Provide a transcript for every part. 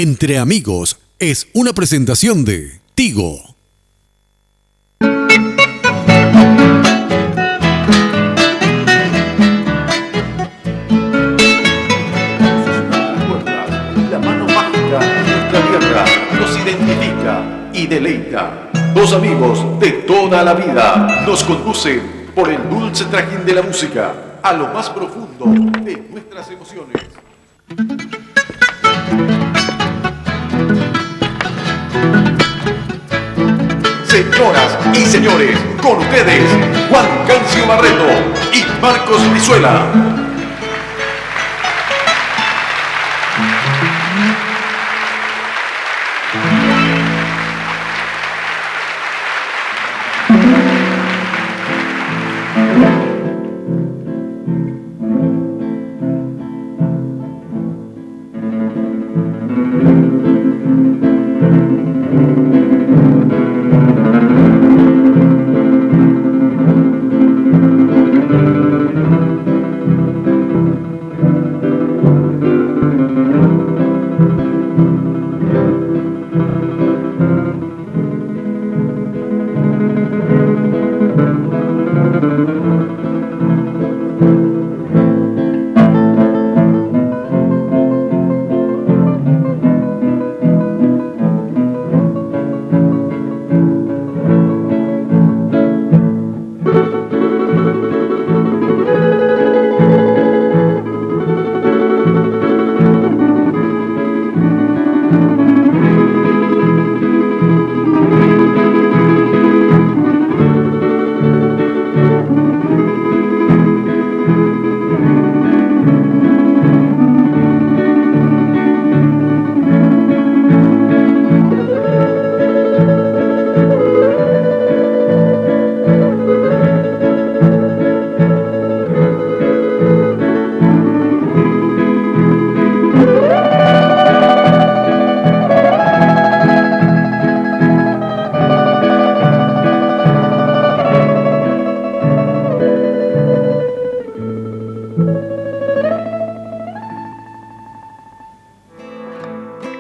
Entre Amigos es una presentación de Tigo. La mano mágica de nuestra tierra nos identifica y deleita. Dos amigos de toda la vida nos conducen por el dulce trajín de la música a lo más profundo de nuestras emociones. Señoras y señores, con ustedes, Juan Cancio Barreto y Marcos Brizuela.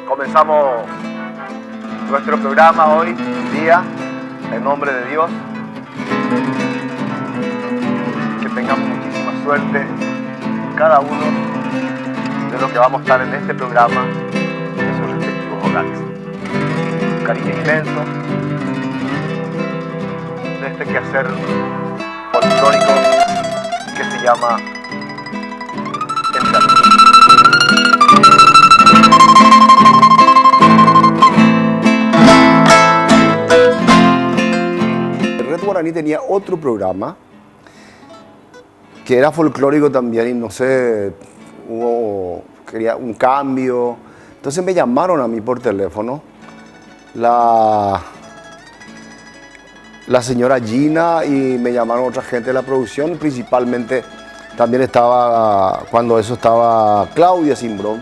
Comenzamos nuestro programa hoy, día, en nombre de Dios. Que tengamos muchísima suerte cada uno de los que vamos a estar en este programa en sus respectivos hogares. Un cariño inmenso de este quehacer folclórico que se llama Entre Amigos. Red Guaraní tenía otro programa que era folclórico también y no sé, quería un cambio. Entonces me llamaron a mí por teléfono la señora Gina y me llamaron otra gente de la producción, principalmente también estaba, cuando eso estaba Claudia Simbrón,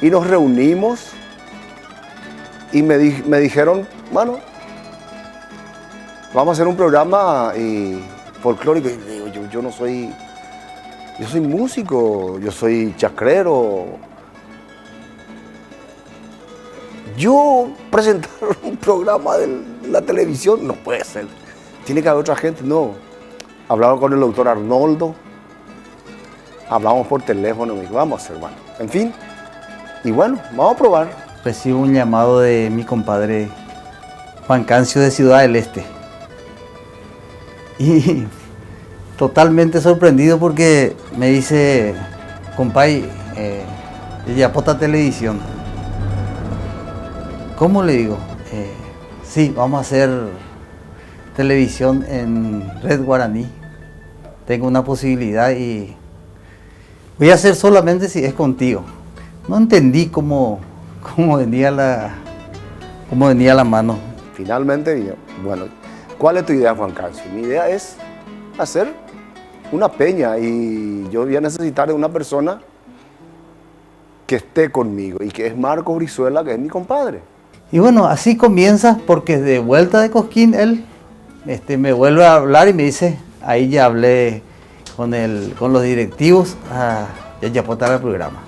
y nos reunimos y me dijeron, bueno, vamos a hacer un programa folclórico. Y digo, yo no soy, yo soy músico, yo soy chacrero. Yo presentar un programa de la televisión, no puede ser. Tiene que haber otra gente, no. Hablaron con el doctor Arnoldo, hablamos por teléfono, me dijo, vamos a hacer, bueno. En fin, y bueno, vamos a probar. Recibo un llamado de mi compadre Juan Cancio de Ciudad del Este. Y totalmente sorprendido porque me dice, compay, Yapota Televisión. ¿Cómo le digo? Sí, vamos a hacer televisión en Red Guaraní. Tengo una posibilidad y voy a hacer solamente si es contigo. No entendí cómo venía la mano. Finalmente, bueno, ¿cuál es tu idea, Juan Cancio? Mi idea es hacer una peña y yo voy a necesitar de una persona que esté conmigo y que es Marcos Brizuela, que es mi compadre. Y bueno, así comienza porque de vuelta de Cosquín él me vuelve a hablar y me dice, ahí ya hablé con los directivos, ya aportar el programa.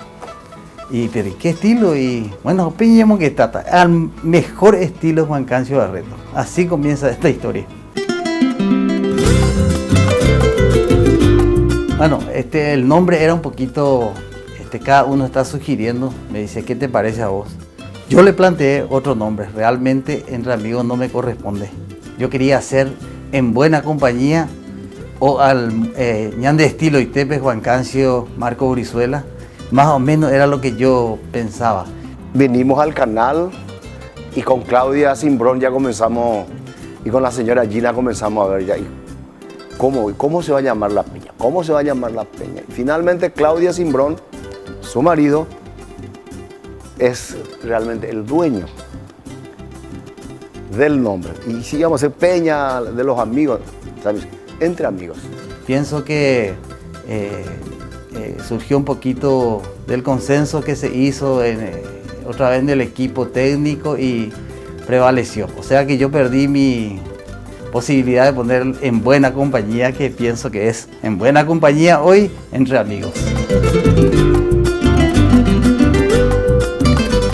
pero ¿qué estilo? Y bueno, Peña Monquetata, al mejor estilo Juan Cancio Barreto. Así comienza esta historia. Bueno, el nombre era un poquito, cada uno está sugiriendo, me dice, ¿qué te parece a vos? Yo le planteé otro nombre, realmente Entre Amigos no me corresponde. Yo quería hacer En Buena Compañía o al Ñan de Estilo Itepe, Juan Cancio, Marco Brizuela. Más o menos era lo que yo pensaba. Vinimos al canal y con Claudia Simbrón ya comenzamos, y con la señora Gina comenzamos a ver ya, ¿cómo se va a llamar la peña? ¿Cómo se va a llamar la peña? Y finalmente Claudia Simbrón, su marido, es realmente el dueño del nombre. Y si íbamos a ser Peña de los Amigos, ¿sabes? Entre Amigos. Pienso que surgió un poquito del consenso que se hizo otra vez en el equipo técnico y prevaleció. O sea que yo perdí mi posibilidad de poner En Buena Compañía, que pienso que es En Buena Compañía hoy, Entre Amigos.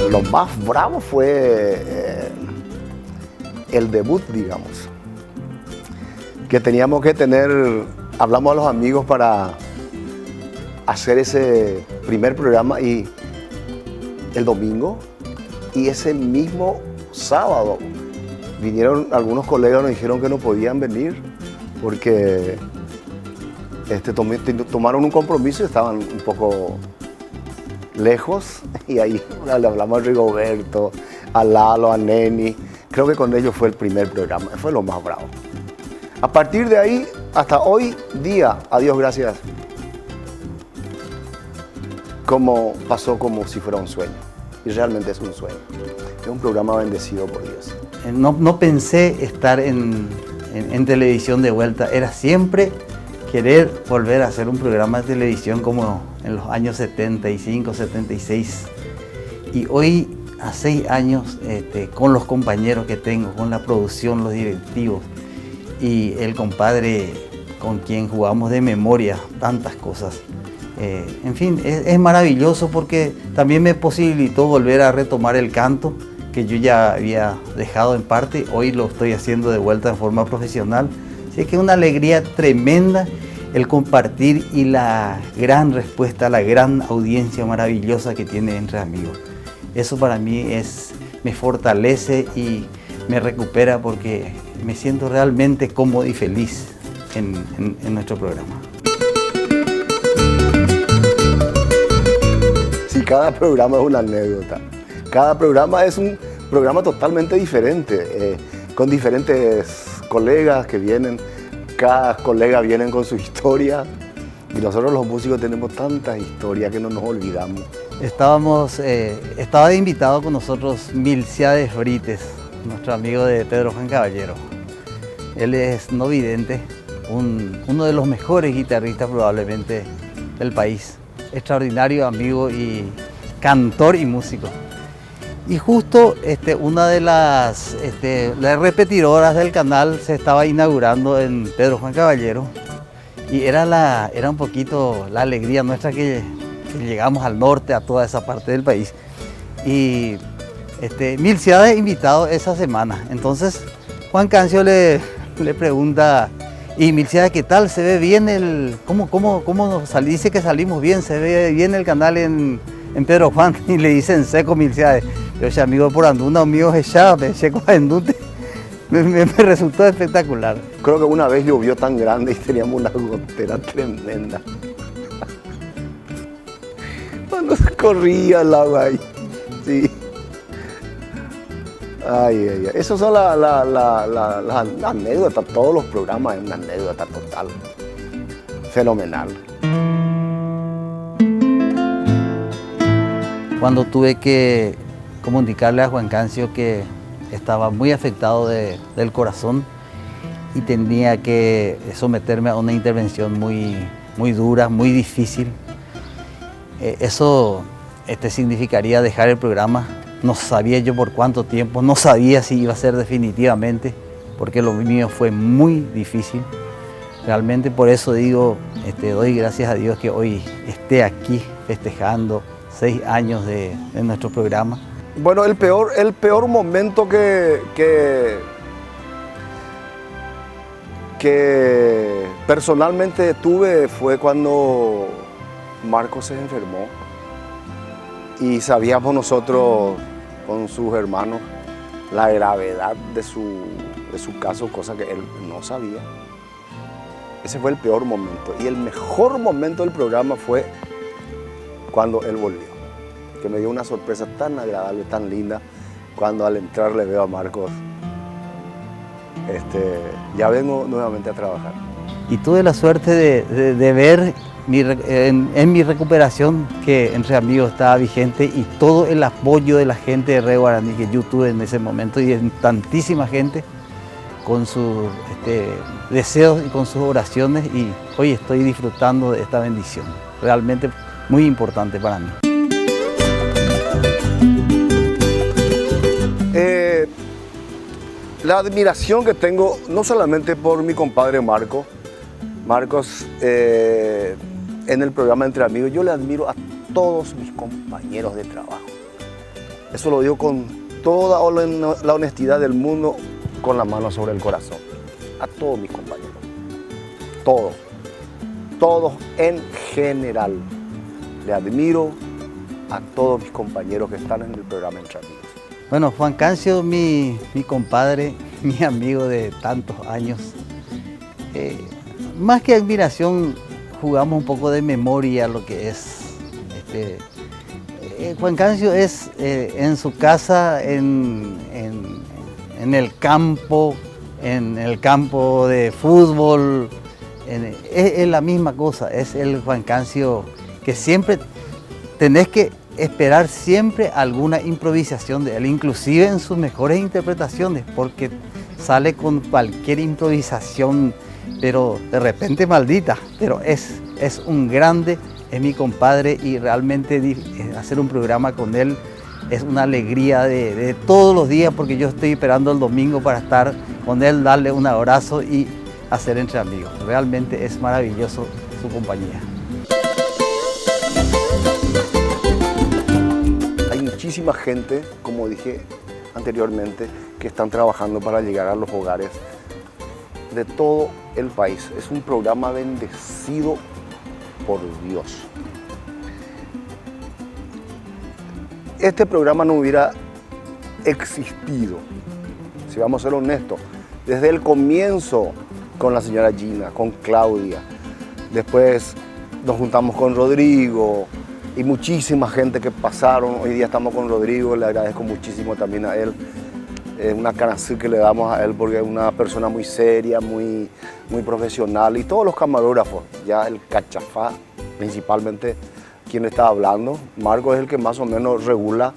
Lo más bravo fue el debut, digamos. Que teníamos que hablamos a los amigos para hacer ese primer programa y el domingo, y ese mismo sábado vinieron algunos colegas, nos dijeron que no podían venir porque tomaron un compromiso y estaban un poco lejos, y ahí le hablamos a Rigoberto, a Lalo, a Neni. Creo que con ellos fue el primer programa, fue lo más bravo. A partir de ahí, hasta hoy día, a Dios gracias, pasó como si fuera un sueño. Y realmente es un sueño. Es un programa bendecido por Dios. No pensé estar en televisión de vuelta. Era siempre querer volver a hacer un programa de televisión como en los años 75, 76. Y hoy, a 6 años, con los compañeros que tengo, con la producción, los directivos y el compadre con quien jugamos de memoria tantas cosas. En fin, es maravilloso porque también me posibilitó volver a retomar el canto, que yo ya había dejado en parte. Hoy lo estoy haciendo de vuelta en forma profesional. Así que es una alegría tremenda el compartir y la gran respuesta, la gran audiencia maravillosa que tiene Entre Amigos. Eso para mí me fortalece y me recupera porque me siento realmente cómodo y feliz en nuestro programa. Sí, cada programa es una anécdota. Cada programa es un programa totalmente diferente, con diferentes colegas que vienen. Cada colega viene con su historia y nosotros los músicos tenemos tantas historias que no nos olvidamos. Estaba de invitado con nosotros Milciades Brites, nuestro amigo de Pedro Juan Caballero. Él es no vidente, uno de los mejores guitarristas probablemente del país. Extraordinario amigo y cantor y músico. Y justo una de las repetidoras del canal se estaba inaugurando en Pedro Juan Caballero y era un poquito la alegría nuestra que llegamos al norte, a toda esa parte del país. Y Milciades invitado esa semana. Entonces Juan Cancio le pregunta, y Milciades, ¿qué tal? ¿Se ve bien cómo dice que salimos bien? ¿Se ve bien el canal en Pedro Juan? Y le dice en seco Milciades, yo soy amigo por anduna, amigo echado, me checo a endute. Me resultó espectacular. Creo que una vez llovió tan grande y teníamos una gotera tremenda. Cuando se corría el agua ahí. Sí. Ay. Esas son las anécdotas. Todos los programas es una anécdota total. Fenomenal. Cuando tuve que comunicarle a Juan Cancio que estaba muy afectado del corazón y tenía que someterme a una intervención muy dura, muy difícil. Eso significaría dejar el programa. No sabía yo por cuánto tiempo, no sabía si iba a ser definitivamente, porque lo mío fue muy difícil. Realmente por eso digo, doy gracias a Dios que hoy esté aquí festejando, 6 años de nuestro programa. Bueno, el peor momento que personalmente tuve fue cuando Marcos se enfermó y sabíamos nosotros con sus hermanos la gravedad de su caso, cosa que él no sabía. Ese fue el peor momento. Y el mejor momento del programa fue cuando él volvió, que me dio una sorpresa tan agradable, tan linda, cuando al entrar le veo a Marcos, ya vengo nuevamente a trabajar. Y tuve la suerte de ver en mi recuperación que Entre Amigos estaba vigente y todo el apoyo de la gente de Red Guaraní que yo tuve en ese momento y en tantísima gente con sus deseos y con sus oraciones, y hoy estoy disfrutando de esta bendición, realmente muy importante para mí. La admiración que tengo, no solamente por mi compadre Marcos, en el programa Entre Amigos, yo le admiro a todos mis compañeros de trabajo. Eso lo digo con toda la honestidad del mundo, con la mano sobre el corazón. A todos mis compañeros, todos en general. Le admiro a todos mis compañeros que están en el programa Entre Amigos. Bueno, Juan Cancio, mi compadre, mi amigo de tantos años. Más que admiración, jugamos un poco de memoria lo que es. Juan Cancio es en su casa, en el campo de fútbol, es la misma cosa. Es el Juan Cancio que siempre tenés que esperar siempre alguna improvisación de él, inclusive en sus mejores interpretaciones, porque sale con cualquier improvisación, pero de repente maldita, pero es un grande, es mi compadre, y realmente hacer un programa con él es una alegría de todos los días, porque yo estoy esperando el domingo para estar con él, darle un abrazo y hacer Entre Amigos. Realmente es maravilloso su compañía. Hay muchísima gente, como dije anteriormente, que están trabajando para llegar a los hogares de todo el país. Es un programa bendecido por Dios. Este programa no hubiera existido, si vamos a ser honestos, desde el comienzo con la señora Gina, con Claudia. Después nos juntamos con Rodrigo y muchísima gente que pasaron. Hoy día estamos con Rodrigo, le agradezco muchísimo también a él. Una canacil que le damos a él porque es una persona muy seria, muy profesional, y todos los camarógrafos, ya el cachafá, principalmente quien le está hablando. Marco es el que más o menos regula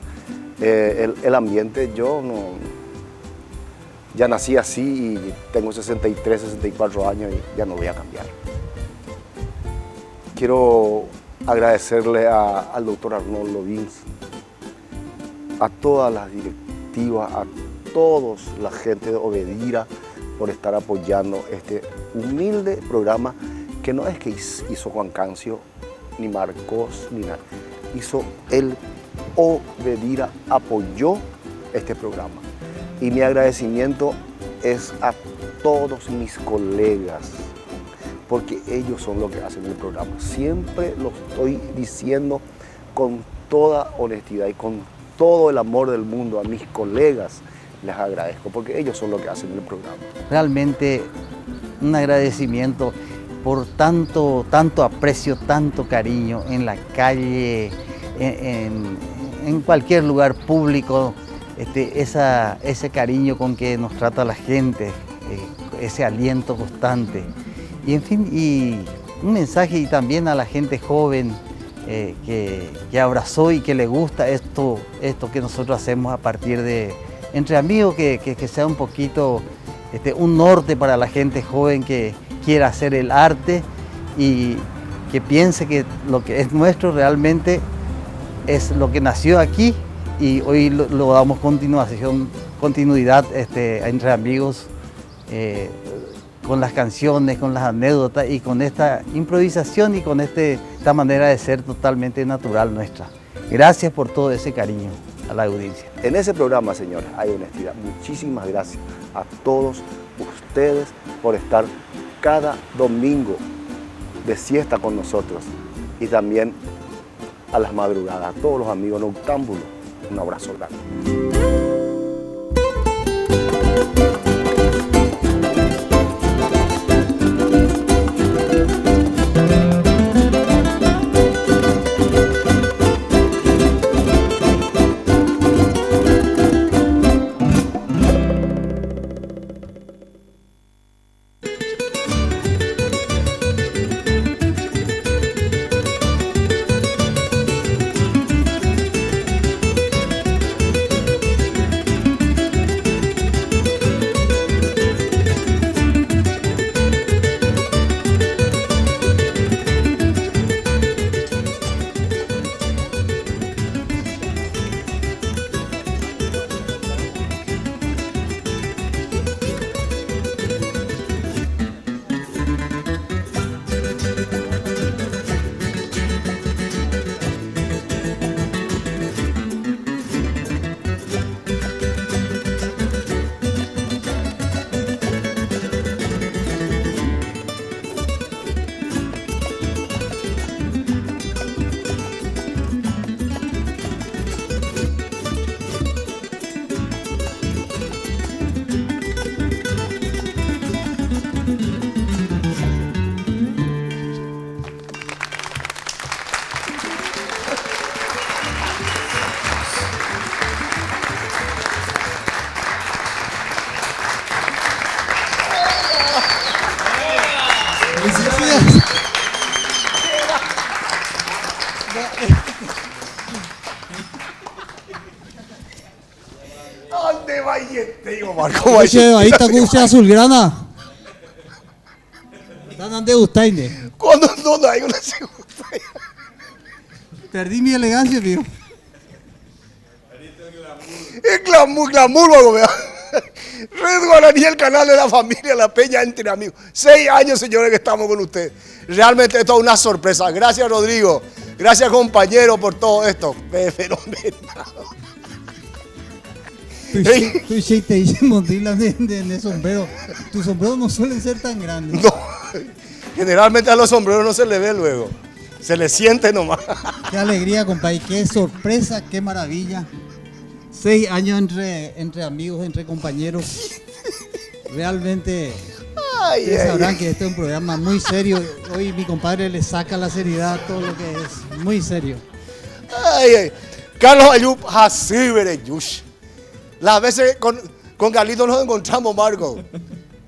el ambiente. Yo ya nací así y tengo 63, 64 años y ya no voy a cambiar. Quiero agradecerle al doctor Arnoldo Vins, a todas las directivas, a toda la gente de Obedira por estar apoyando este humilde programa que no es que hizo Juan Cancio, ni Marcos, ni nada. Hizo el Obedira, apoyó este programa. Y mi agradecimiento es a todos mis colegas, porque ellos son los que hacen el programa. Siempre lo estoy diciendo con toda honestidad y con todo el amor del mundo a mis colegas. Les agradezco porque ellos son los que hacen el programa. Realmente un agradecimiento por tanto aprecio, tanto cariño en la calle, en cualquier lugar público, ese cariño con que nos trata la gente, ese aliento constante. Y en fin, y un mensaje y también a la gente joven que abrazó y que le gusta esto que nosotros hacemos a partir de Entre Amigos, que sea un poquito un norte para la gente joven que quiera hacer el arte y que piense que lo que es nuestro realmente es lo que nació aquí, y hoy lo damos continuidad Entre Amigos, con las canciones, con las anécdotas y con esta improvisación y con esta manera de ser totalmente natural nuestra. Gracias por todo ese cariño a la audiencia. En ese programa, señores, hay honestidad. Muchísimas gracias a todos ustedes por estar cada domingo de siesta con nosotros y también a las madrugadas, a todos los amigos noctámbulos. Un abrazo grande. ¿Dónde va este, Marco? Oye, ahí está con usted azulgrana. Están ante Gustaine. ¿Cuándo no hay una segunda? Perdí mi elegancia, tío. Es glamour, vago, vea. Red Guaraní, el canal de la familia La Peña entre amigos. 6 años, señores, que estamos con usted. Realmente esto es una sorpresa. Gracias, Rodrigo. Gracias, compañero, por todo esto. Fenomenal. Tu te dice montila de sombrero. Tus sombreros no suelen ser tan grandes. No, generalmente a los sombreros no se le ve luego. Se le siente nomás. Qué alegría, compadre. Qué sorpresa, qué maravilla. 6 años entre amigos, entre compañeros. Realmente ustedes sabrán que este es un programa muy serio. Hoy mi compadre le saca la seriedad a todo lo que es. Muy serio. Carlos Ayub Hasibere Yush. Las veces con Carlito nos encontramos, Marco.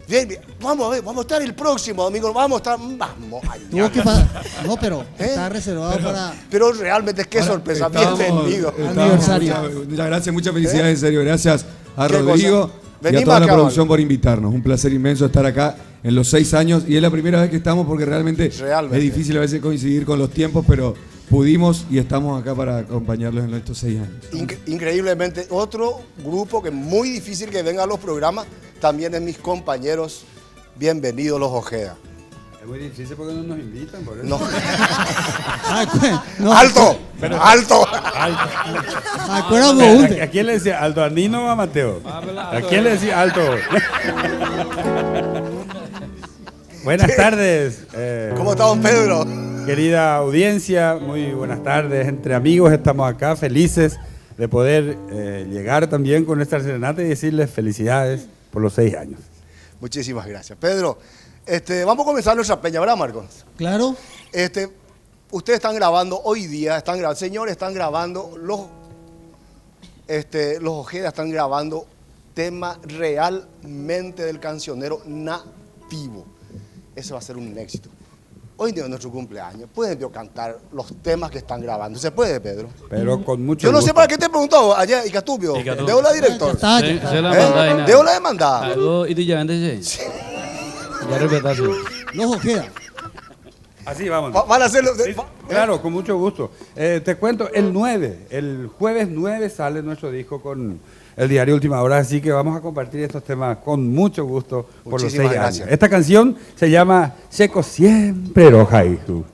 Bien, vamos a ver, vamos a estar el próximo domingo, vamos a estar, no, pero está reservado para... Pero realmente qué sorpresa, bienvenido. Aniversario. Muchas gracias, muchas felicidades, en serio, gracias a ¿Qué Rodrigo y a toda la producción por invitarnos. Un placer inmenso estar acá en los 6 años y es la primera vez que estamos porque realmente es difícil a veces coincidir con los tiempos, pero pudimos y estamos acá para acompañarlos en estos 6 años. Increíblemente, otro grupo que es muy difícil que venga a los programas, también es mis compañeros, bienvenidos los Ojeda. Es muy difícil porque no nos invitan, por eso. No. ¡Alto! ¡Alto! ¿A quién le decía alto? ¿A Nino o a Mateo? ¿A quién le decía alto? Buenas tardes. ¿Cómo está, don Pedro? Querida audiencia, muy buenas tardes. Entre amigos estamos acá felices de poder llegar también con nuestra serenata y decirles felicidades por los 6 años. Muchísimas gracias. Pedro, vamos a comenzar nuestra peña, ¿verdad, Marcos? Claro. Ustedes están grabando hoy día, señores, están grabando, los Ojeda están grabando tema realmente del cancionero nativo. Eso va a ser un éxito. Hoy día es nuestro cumpleaños. ¿Pueden cantar los temas que están grabando? ¿Se puede, Pedro? Pero con mucho Yo no gusto. sé para qué te he preguntado allá, Icatubio. ¿Debo la director? ¿Debo la demandada? Algo y tú ya vendes. Ya repetaste. Los Ojeda. Así vamos. Van a hacerlo. Claro, con mucho gusto. Te cuento, el jueves 9 sale nuestro disco con el diario Última Hora, así que vamos a compartir estos temas con mucho gusto por los 6 años. Esta canción se llama Seco Siempre Rojaihu.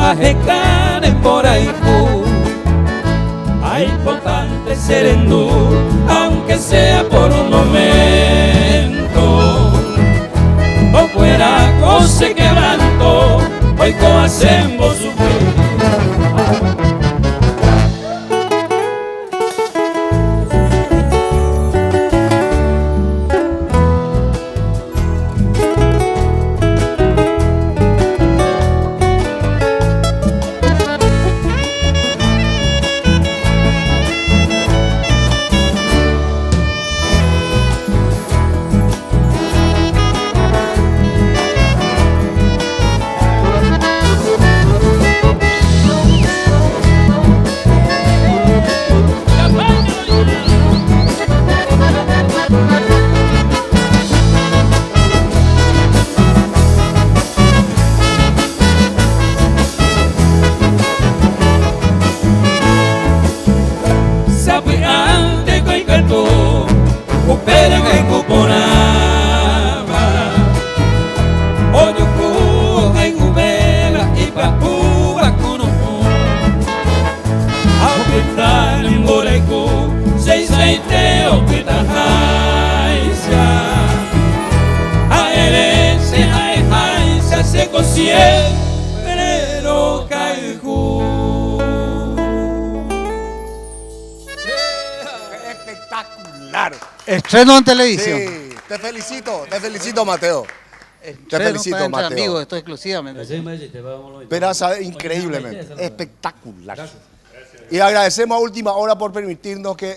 Ajecane por ahí, hay importante serendú, aunque sea por un momento. O fuera cosa quebranto, hoy hacemos sufrir. Estreno en televisión. Sí, te felicito Mateo. Te felicito Mateo. Amigos, esto exclusivamente. Pero increíblemente, espectacular. Gracias. Y agradecemos a última hora por permitirnos que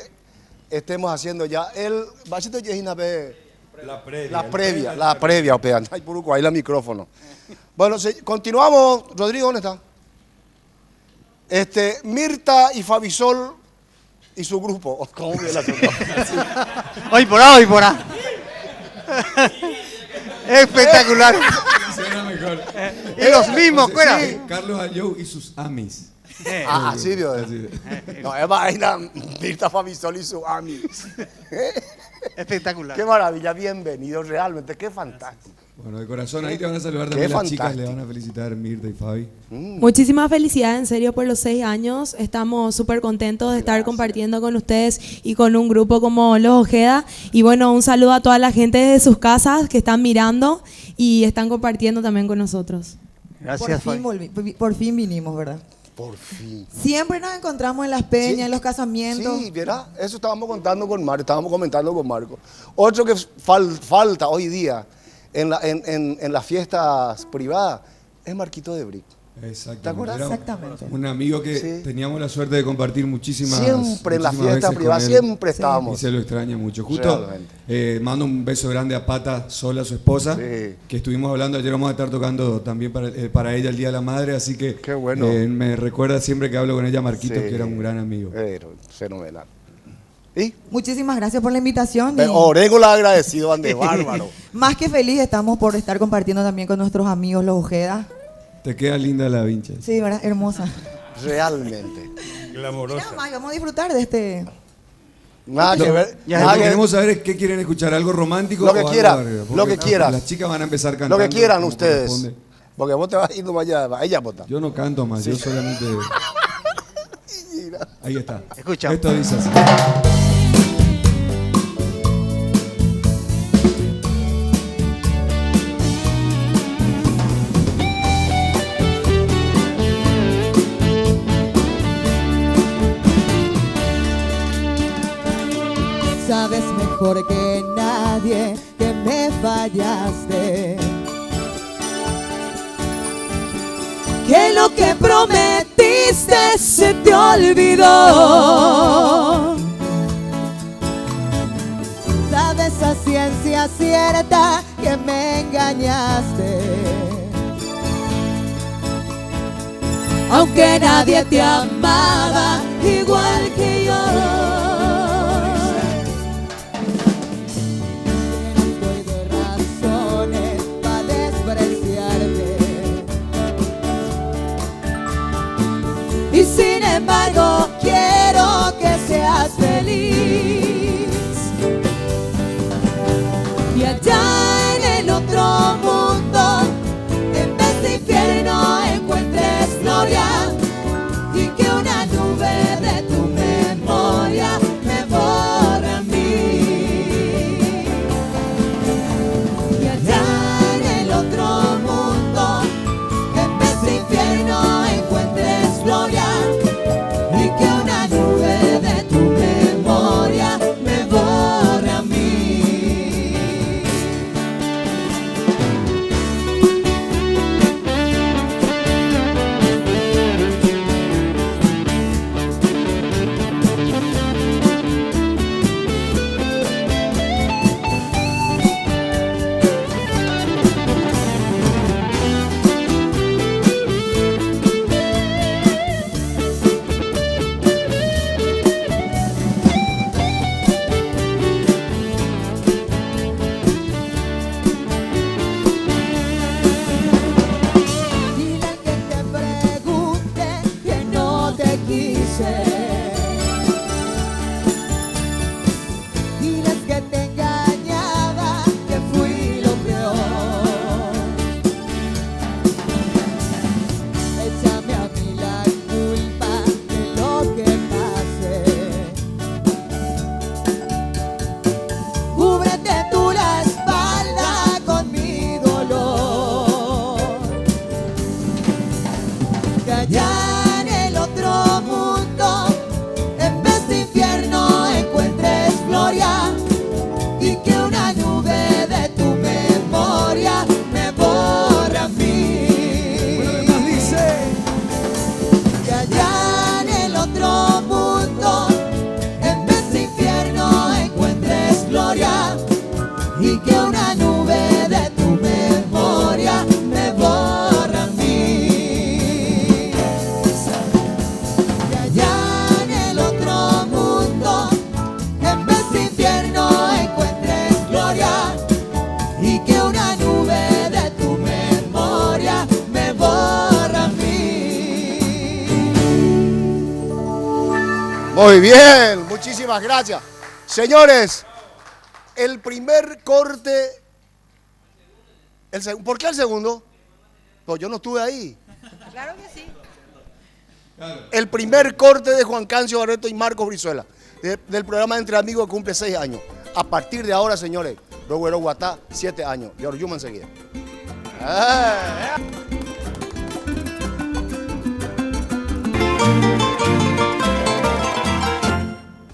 estemos haciendo ya el la previa, opean. Ay, por ahí el micrófono. Bueno, continuamos. Rodrigo, ¿dónde está? Mirta y Fabisol y su grupo. ¿Cómo viene la Hoy por ahí. Espectacular. Será mejor. Y los mismos, fuera. Sí, Carlos Ayou y sus amis. Así Dios. No, es vaina, Mirta Fabisol y sus amis. Espectacular. Qué maravilla, bienvenidos, realmente, qué fantástico. Bueno, de corazón, ahí te van a saludar también las chicas, le van a felicitar Mirta y Fabi. Muchísimas felicidades, en serio, por los 6 años. Estamos súper contentos de estar compartiendo con ustedes y con un grupo como Los Ojeda. Y bueno, un saludo a toda la gente de sus casas que están mirando y están compartiendo también con nosotros. Gracias, por fin vinimos, ¿verdad? Por fin. Siempre nos encontramos en las peñas, en los casamientos. Sí, ¿verdad? Eso estábamos comentando con Marco. Otro que falta hoy día en las fiestas privadas es Marquito de Brick. Exactamente. ¿Te acuerdas? Exactamente. Un amigo que teníamos la suerte de compartir muchísimas siempre en las fiestas privadas, siempre estábamos. Y se lo extraña mucho. Justo mando un beso grande a Pata Sola, su esposa, que estuvimos hablando ayer. Vamos a estar tocando también para ella el Día de la Madre, así que qué bueno. Me recuerda siempre que hablo con ella Marquito, que era un gran amigo. Fenomenal. ¿Y? Muchísimas gracias por la invitación. Orégola agradecido, ande bárbaro. Más que feliz estamos por estar compartiendo también con nuestros amigos Los Ojeda. Te queda linda la vincha. Sí, ¿verdad? Hermosa. Realmente. Glamorosa. Nada más, vamos a disfrutar de este... Nada que ver. Lo que queremos saber es qué quieren escuchar, algo romántico lo que o quieran, algo lo que quieran. Las chicas van a empezar cantando. Lo que quieran ustedes. Porque vos te vas a ir más allá, ella vota. Yo no canto más, yo solamente... Ahí está. Escucha. Esto dice así. Sabes mejor que nadie que me fallaste, que lo que prometiste se te olvidó. Sabes a ciencia cierta que me engañaste, aunque nadie te amaba igual que yo. Y sin embargo quiero que seas feliz, y allá en el otro mundo, en vez de infierno, encuentres gloria. Muy bien, muchísimas gracias. Señores, el primer corte... ¿Por qué el segundo? Pues yo no estuve ahí. Claro que sí. El primer corte de Juan Cancio Barreto y Marcos Brizuela, del programa Entre Amigos, que cumple 6 años. A partir de ahora, señores, Roguero Guatá, 7 años. Y Oryuma enseguida.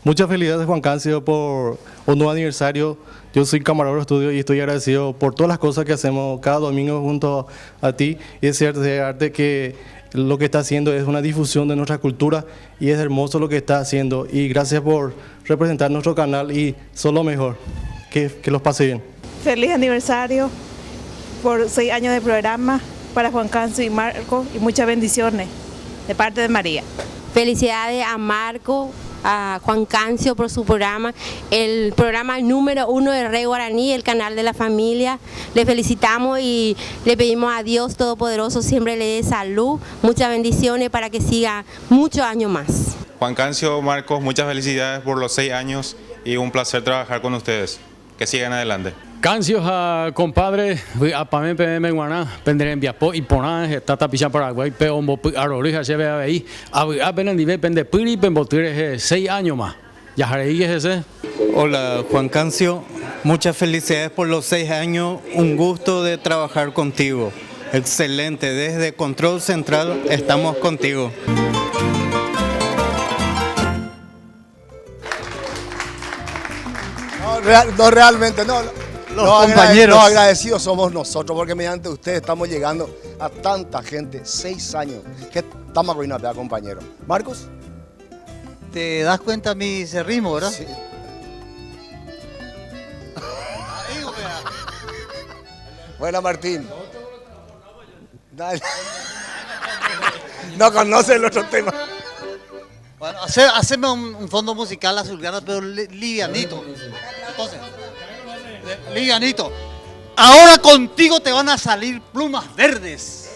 Muchas felicidades, Juan Cancio, por un nuevo aniversario. Yo soy camarógrafo de estudio y estoy agradecido por todas las cosas que hacemos cada domingo junto a ti. Y desearte que lo que está haciendo es una difusión de nuestra cultura y es hermoso lo que está haciendo. Y gracias por representar nuestro canal y solo mejor. Que los pase bien. Feliz aniversario por 6 años de programa para Juan Cancio y Marco y muchas bendiciones de parte de María. Felicidades a Marco, a Juan Cancio por su programa, el programa número 1 de Red Guaraní, el canal de la familia. Le felicitamos y le pedimos a Dios Todopoderoso siempre le dé salud, muchas bendiciones para que siga muchos años más. Juan Cancio, Marcos, muchas felicidades por los 6 años y un placer trabajar con ustedes. Que sigan adelante. Cancio, compadre, a Pamé PM Guaná, Pendere en Viapo y Poná, Tata Picha Paraguay, Peombo, Arorija, Cheveaí, a Benendive, Pendepuri, Pembotire, 6 años más. ¿Yajareí es ese? Hola, Juan Cancio, muchas felicidades por los 6 años, un gusto de trabajar contigo. Excelente, desde Control Central estamos contigo. No, realmente no. Los compañeros. Los agradecidos somos nosotros, porque mediante ustedes estamos llegando a tanta gente. 6 años. Que estamos arruinados, compañero. Marcos. ¿Te das cuenta mi ritmo, verdad? Sí. Buena, Martín. Dale. No conoce el otro tema. Bueno, haceme un fondo musical azulgrana, pero livianito. Entonces, livianito. Ahora contigo te van a salir plumas verdes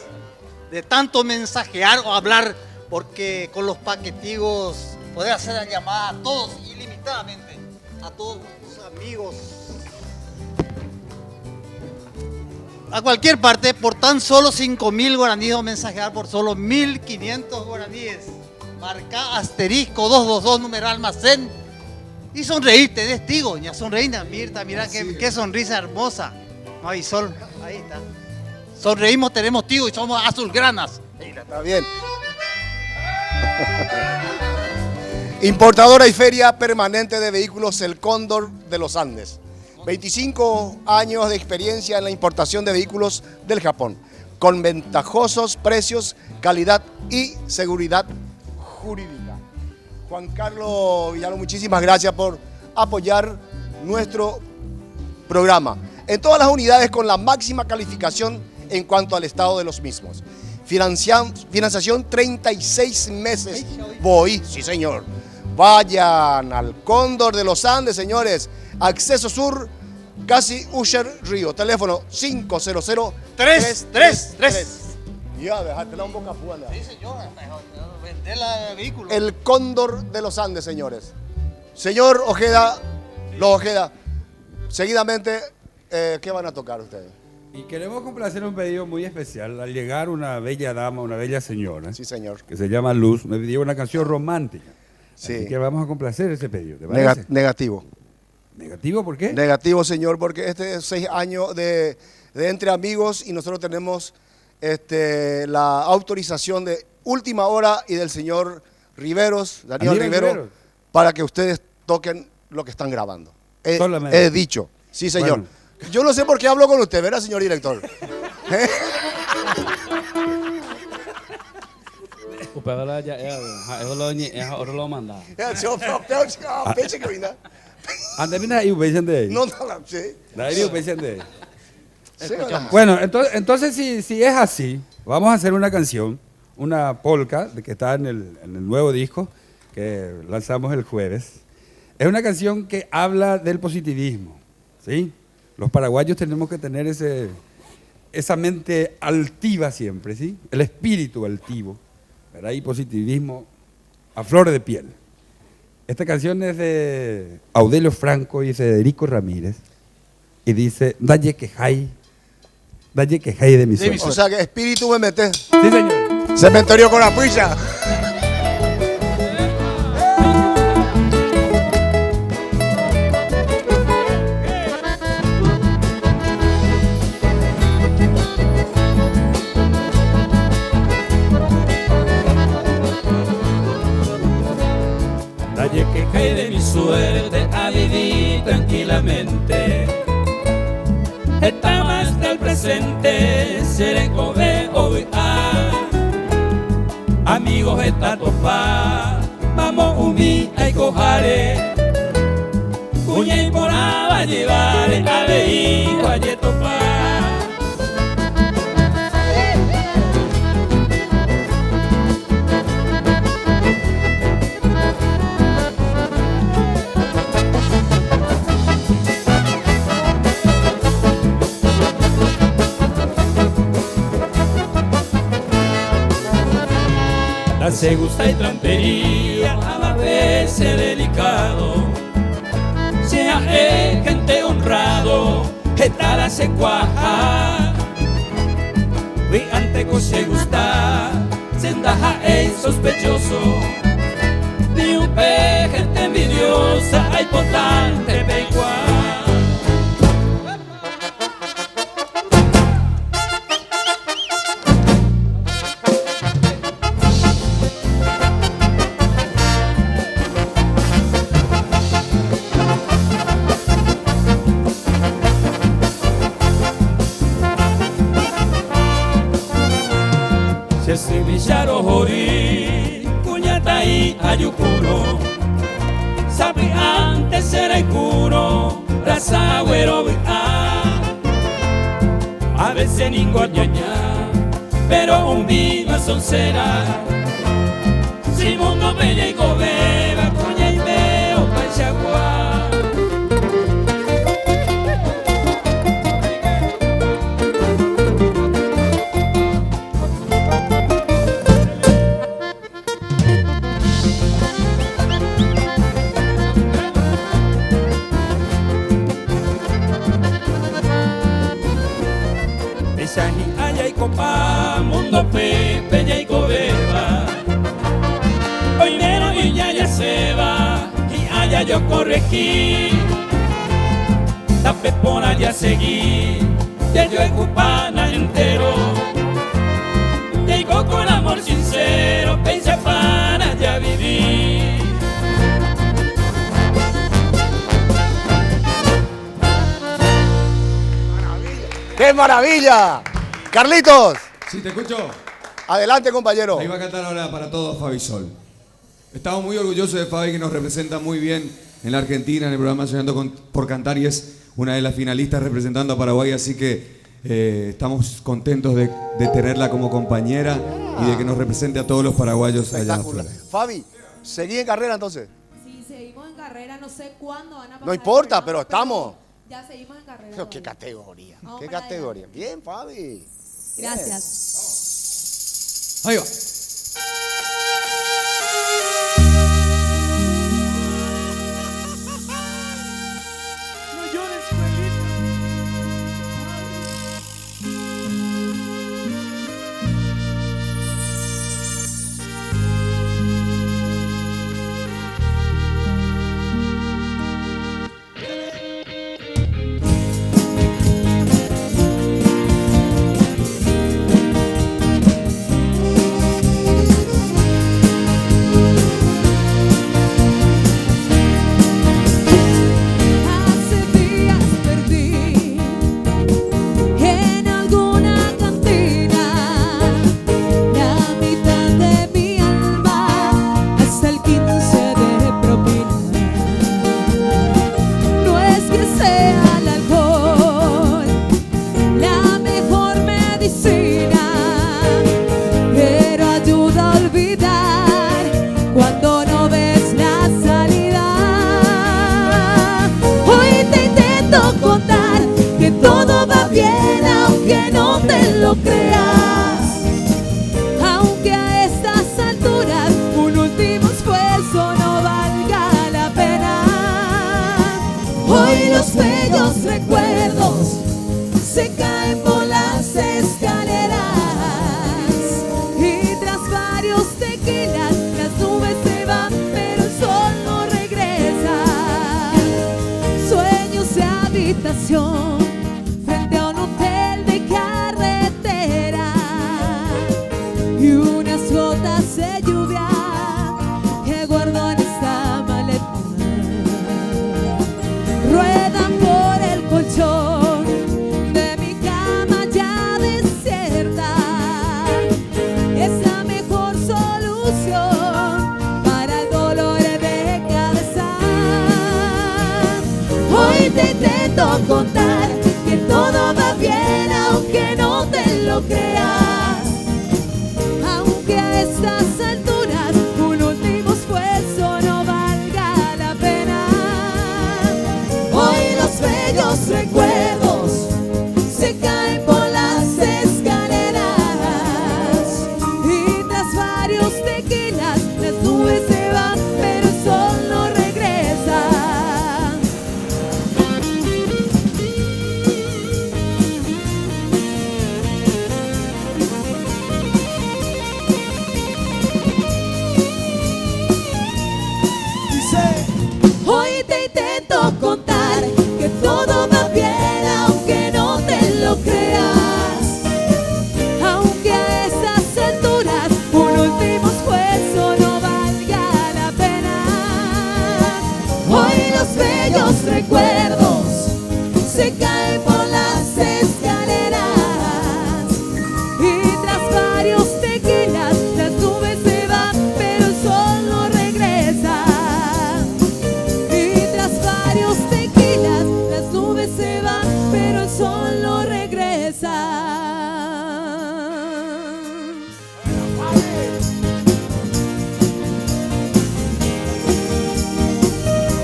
de tanto mensajear o hablar, porque con los paquetigos podés hacer la llamada a todos ilimitadamente, a todos tus amigos, a cualquier parte, por tan solo 5.000 guaraníes o mensajear por solo 1.500 guaraníes. Marca asterisco 222 numeral almacén y sonreírte, testigo, ya sonreína, Mirta, mira qué sonrisa hermosa. Mavisol, ahí está. Sonreímos, tenemos tío y somos azulgranas. Está bien. Importadora y feria permanente de vehículos El Cóndor de los Andes. 25 años de experiencia en la importación de vehículos del Japón, con ventajosos precios, calidad y seguridad jurídica. Juan Carlos Villalón, muchísimas gracias por apoyar nuestro programa. En todas las unidades con la máxima calificación en cuanto al estado de los mismos. Financiación 36 meses. Voy, sí señor. Vayan al Cóndor de los Andes, señores. Acceso Sur, casi Usher Río. Teléfono 500-333. Ya, dejátela un boca fuera. Sí, señor. El Cóndor de los Andes, señores. Señor Ojeda, los Ojeda, seguidamente, ¿qué van a tocar ustedes? Y queremos complacer un pedido muy especial. Al llegar una bella dama, una bella señora, sí, señor, que se llama Luz, me pidió una canción romántica. Sí. Así que vamos a complacer ese pedido. ¿Te parece? Negativo. ¿Negativo por qué? Negativo, señor, porque este es 6 años de Entre Amigos y nosotros tenemos la autorización de última hora y del señor Riveros, Daniel Rivero, para que ustedes toquen lo que están grabando. He dicho. Sí, señor. Bueno. Yo no sé por qué hablo con usted, ¿verdad, señor director? Bueno, entonces si es así, vamos a hacer una canción, una polka que está en el nuevo disco que lanzamos el jueves. Es una canción que habla del positivismo, ¿sí? Los paraguayos tenemos que tener esa mente altiva siempre, ¿sí? El espíritu altivo, ¿verdad? Y positivismo a flor de piel. Esta canción es de Audelio Franco y Federico Ramírez. Y dice, dalle que hay de mi sueño. O sea, que espíritu me mete. Sí, señor. Cementerio con la puya. Dalle que cae de mi suerte a vivir tranquilamente. Esta más del presente, seré cobe hoy amigos esta topa, vamos umi ay cojare, cuña y poraba llevare a veí guaye topa. Se gusta y trampería, a veces delicado. Sea gente honrado, esta se cuaja. Vi ante que se gusta, sendaja es sospechoso. Ni un gente envidiosa, hay potente peiguá. Si villaro jori, cuñata y ayucuno, sabe antes era el curo, raza güero a veces ningún ñoña, pero un vino soncera, si mundo bella y gobeba, cuña y veo pachagua. Copa, mundo pepe y cobeba. Hoy mero y ya se va, y allá yo corregí. Tape por allá seguí, ya yo el cupana entero. Llegó con amor sincero, pensé para ya vivir. ¡Qué maravilla! Carlitos. Sí, te escucho. Adelante, compañero. Ahí va a cantar ahora para todos Fabi Sol. Estamos muy orgullosos de Fabi, que nos representa muy bien en la Argentina, en el programa Soñando por Cantar, y es una de las finalistas representando a Paraguay, así que estamos contentos de tenerla como compañera y de que nos represente a todos los paraguayos allá afuera. Fabi, ¿seguí en carrera entonces? Sí, seguimos en carrera, no sé cuándo van a pasar. No importa, pero estamos. Ya seguimos en carrera. Pero qué categoría, qué categoría. Bien, Fabi. Gracias. Ahí va. No llores, Juanita. lo creas, aunque a estas alturas un último esfuerzo no valga Hoy los bellos recuerdos se caen por las escaleras y tras varios tequilas las nubes se van pero el sol no regresa. Sueños de habitación frente a un hotel de carretera y unas gotas de lluvia que guardo en esta maleta. Ruedan por el colchón de mi cama ya desierta. Es la mejor solución para el dolor de cabeza. Hoy te intento contar que todo va bien aunque no te lo creas. Aunque a estas alturas un último esfuerzo no valga la pena. Hoy los bellos recuerdos se caen por las escaleras y tras varios tequilas las nubes se van pero el sol no regresa. Hoy te intento contar que todo va bien aunque no te lo creas. Aunque a estas alturas un último esfuerzo no valga la pena. Hoy los bellos recuerdos se caen por las escaleras y tras varios tequilas las nubes se van pero el sol no regresa. Y tras varios tequilas las nubes se van pero el sol no regresa.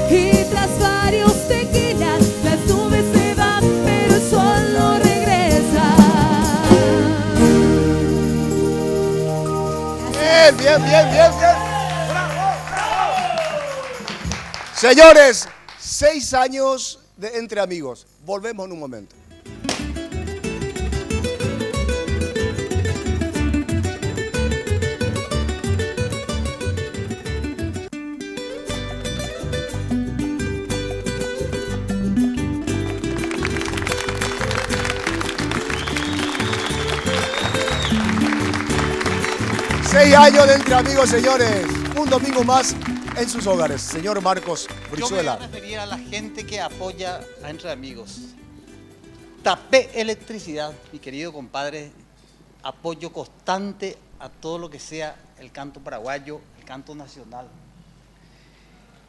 Y tras varios tequilas las nubes se van pero el sol no regresa. Bien, bien, bien, bien, bien. Señores, 6 años de Entre Amigos. Volvemos en un momento. Seis años de Entre Amigos, señores. Un domingo más en sus hogares. Señor Marcos Brizuela. Yo me voy a referir a la gente que apoya a Entre Amigos. Tapé Electricidad, mi querido compadre, apoyo constante a todo lo que sea el canto paraguayo, el canto nacional.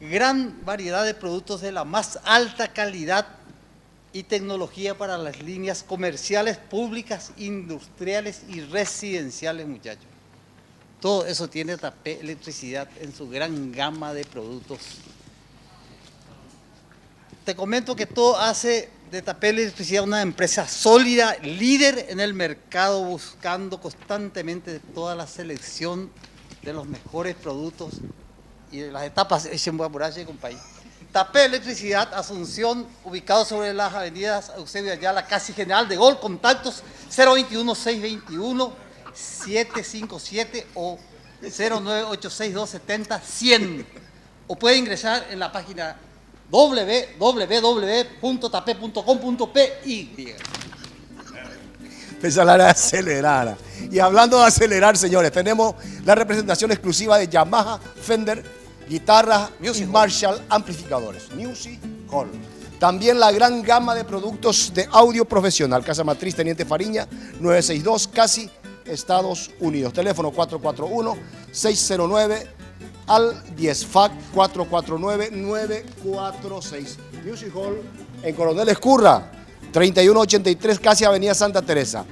Gran variedad de productos de la más alta calidad y tecnología para las líneas comerciales, públicas, industriales y residenciales, muchachos. Todo eso tiene Tapé Electricidad en su gran gama de productos. Te comento que todo hace de Tapé Electricidad una empresa sólida, líder en el mercado, buscando constantemente toda la selección de los mejores productos y de las etapas de compañía. Tapé Electricidad, Asunción, ubicado sobre las avenidas Eusebio Ayala, casi General de Gol, contactos 021-621-757 o 0986-270-100. O puede ingresar en la página www.tapé.com.pi. Empezar a acelerar. Y hablando de acelerar, señores, tenemos la representación exclusiva de Yamaha, Fender, guitarras y Marshall amplificadores. Music Hall. También la gran gama de productos de audio profesional. Casa Matriz Teniente Fariña, 962, casi Estados Unidos. Teléfono 441-609 al 10. FAC 449-946. Music Hall en Coronel Escurra, 3183, casi Avenida Santa Teresa.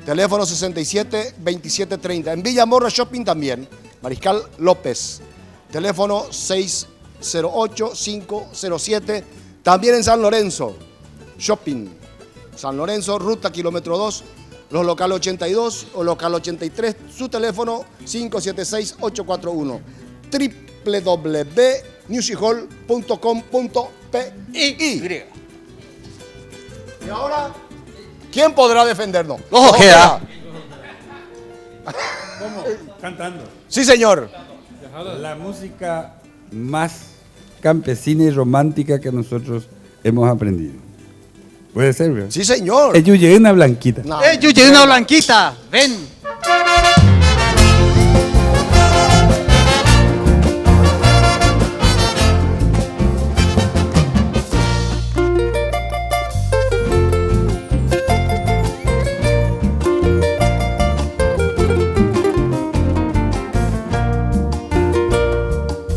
Teléfono 67-2730. En Villamorra Shopping también. Mariscal López. Teléfono 608-507. También en San Lorenzo Shopping. San Lorenzo, ruta kilómetro 2. Los local 82 o local 83. Su teléfono 576-841. musicall.com.pi. Y ahora, ¿quién podrá defendernos? Los Ojeda. ¿Cómo? Cantando. Sí, señor. La música más campesina y romántica que nosotros hemos aprendido. ¿Puede ser, ¿verdad? Sí, señor. Yuyena Blanquita. Yuyena Blanquita, ven.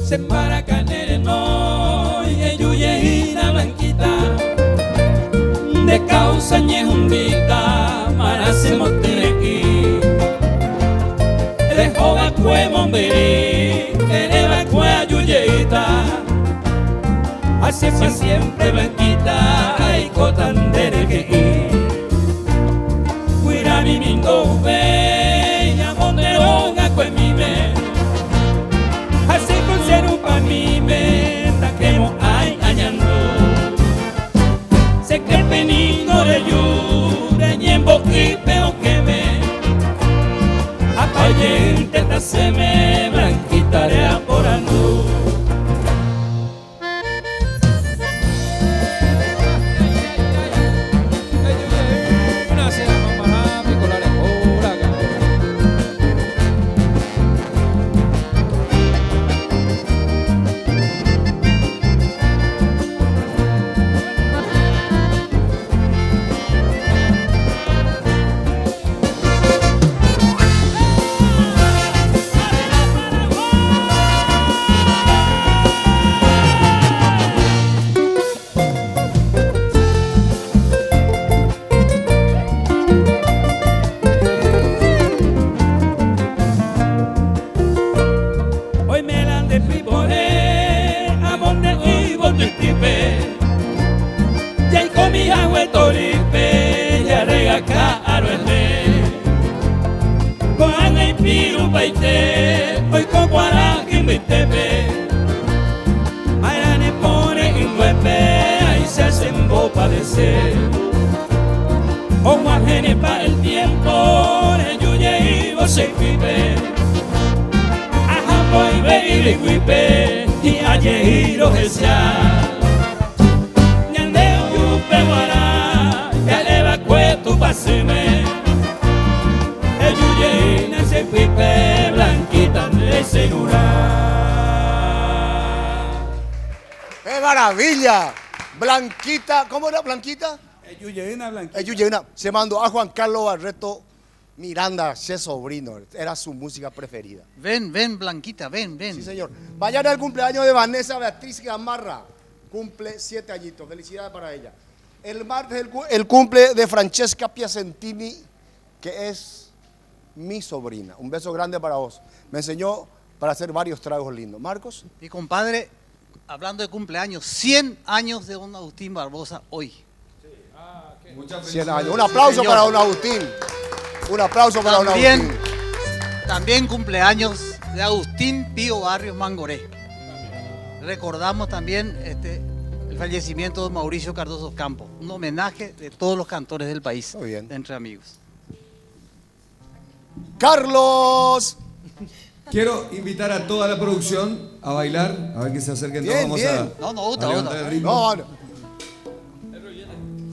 Se para canere no y Yuyena Blanquita de causa ñejundita para se motireki de joven cue momberi de cue Yuyeita así fue siempre Blanquita ay cotandere que cuira mi mindo ve ya monderonga cue mime así con ser pa' mi meta que mo hay añando se que penino de yure ñembo y peo que me apayente ta se me Blanquita de aporando hoy con Guaraquín me teme Ayrane pone en huepe ahí se hacen bo padecer o guajene pa' el tiempo de yuye y vos se vive ajá voy ve y huipe y aye giro esa ñandeo yupe guará ya le va cueto paseme el yuye y nace huipe Blanquita de segura. ¡Qué maravilla! Blanquita, ¿cómo era Blanquita? Yuyena Blanquita. Yuyena. Se mandó a Juan Carlos Barreto Miranda, ese sobrino, era su música preferida. Ven, Blanquita, ven. Sí, señor. Mañana el cumpleaños de Vanessa Beatriz Gamarra, cumple 7 añitos, felicidades para ella. El martes el cumple de Francesca Piacentini, que es mi sobrina. Un beso grande para vos. Me enseñó para hacer varios tragos lindos. Marcos. Mi compadre, hablando de cumpleaños, 100 años de don Agustín Barbosa hoy. Muchas 100 años. Un aplauso para don Agustín. Un aplauso para don Agustín. También cumpleaños de Agustín Pío Barrios Mangoré. Recordamos también el fallecimiento de Mauricio Cardoso Campos. Un homenaje de todos los cantores del país. Muy bien. De Entre Amigos. Carlos. Quiero invitar a toda la producción a bailar, a ver que se acerquen todos. Vamos a levantar el ritmo.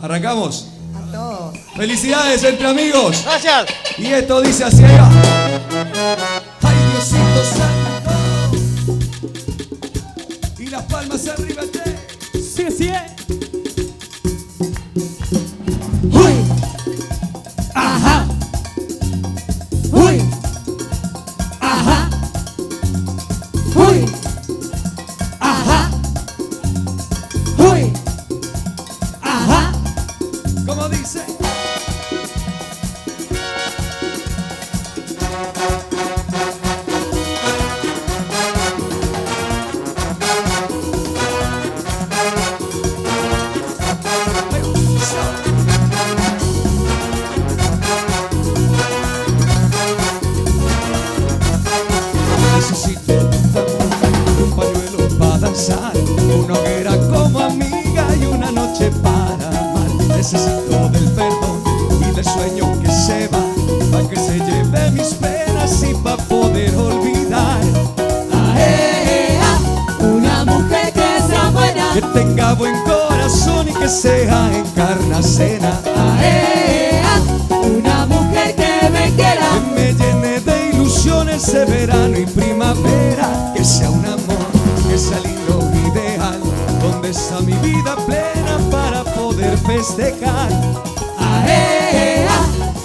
Arrancamos. A todos. Felicidades Entre Amigos. Gracias. Y esto dice así, ahí va. Ay, Diosito santo. Y las palmas arriba. Sí. Uy. Ajá. Uy. Ajá. Uy. Ajá. Uy. Ajá. ¿Cómo dice? Necesito un pañuelo para danzar. buen corazón y que sea encarnacena. Una mujer que me quiera, que me llene de ilusiones de verano y primavera, que sea un amor, que sea lindo ideal, donde está mi vida plena para poder festejar.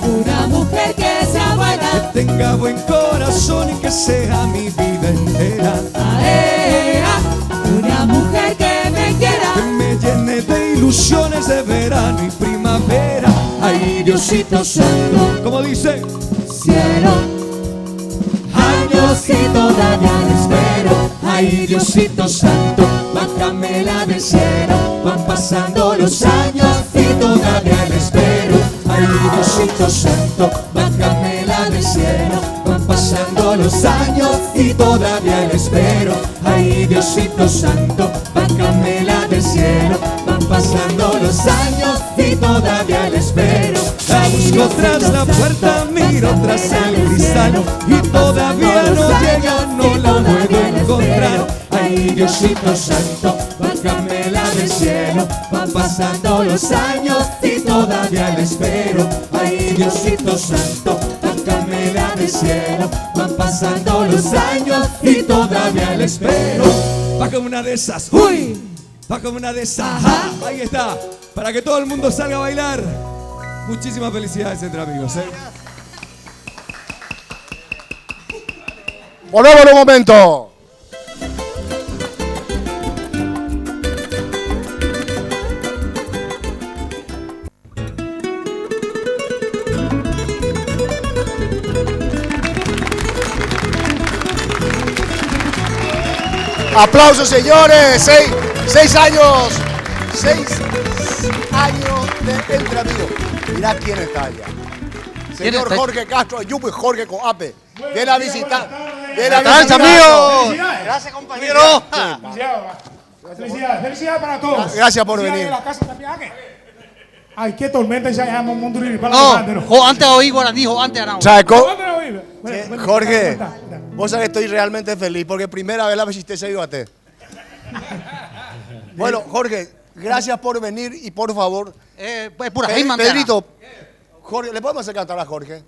una mujer que sea buena, que tenga buen corazón y que sea mi vida entera. Una mujer que me quiera, que me llene de ilusiones de verano y primavera. Ay, Diosito Santo, como dice, cielo, años y todavía la espero. ay, Diosito Santo, bájamela del cielo. Van pasando los años y todavía la espero. Ay, Diosito Santo, bájamela del cielo. Van pasando los años y todavía la espero. Ay, Diosito Santo, bájamela del cielo. Van pasando los años y todavía la espero. La busco tras la puerta, miro tras el cristal y todavía no llega, no la puedo encontrar. Ay, Diosito Santo, bájamela del cielo. Van pasando los años y todavía la espero. Ay, Diosito Santo, bájamela del cielo. Van pasando los años y todavía la espero. Bájame una de esas, uy, bájame una de esas. Ahí está, para que todo el mundo salga a bailar. Muchísimas felicidades entre amigos, Volvemos un momento. Aplausos, señores. 6 años. 6 años de Entre Amigos. Mirá quién está allá. Señor Jorge Castro, Yupi Jorge Coape. Viene a visitar. Viene a visitar. Amigos. Gracias, compañero. Felicidades para todos. Gracias por venir. La casa también. Ay, qué tormenta ya llamamos Monduriri para No, antes oí guaraní, antes era. Jorge, vos sabés que estoy realmente feliz porque primera vez la visité ese Ibaté. Bueno, Jorge, gracias por venir y por favor. Pedrito, Jorge, ¿le podemos hacer cantar a Jorge?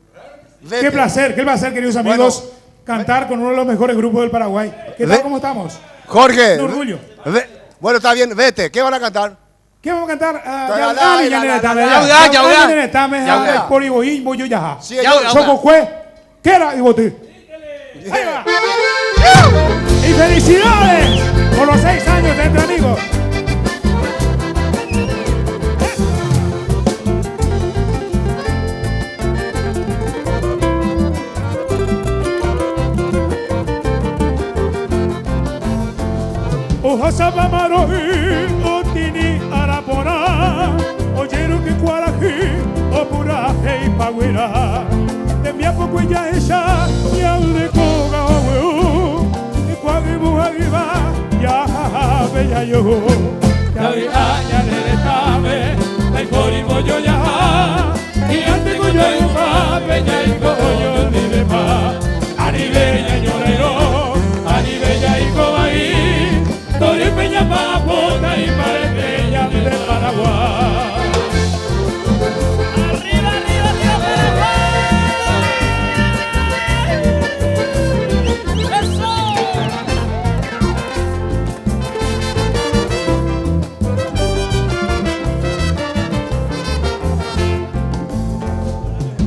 Qué placer, queridos amigos, cantar con uno de los mejores grupos del Paraguay. ¿Qué tal? ¿Cómo estamos? Jorge. Un orgullo. Bueno, está bien, vete. ¿Qué van a cantar? ¿Qué vamos a cantar? Y felicidades por los 6 años de Entre Amigos. Ohasaba marohi otini arapora oyeru que cuaraji opuraje y paguera de mi apoco ya ella ya de coga o y cuagi mujagiba ya bella yo ya de aña de tabe la corimo yo ya y antes yo ya bella y coyo ni de pa ani bella llorero ani bella y cobaí Tori Peña Papota y Parepeña de Paraguay. Arriba, arriba, arriba, Paraguay. ¡Eso!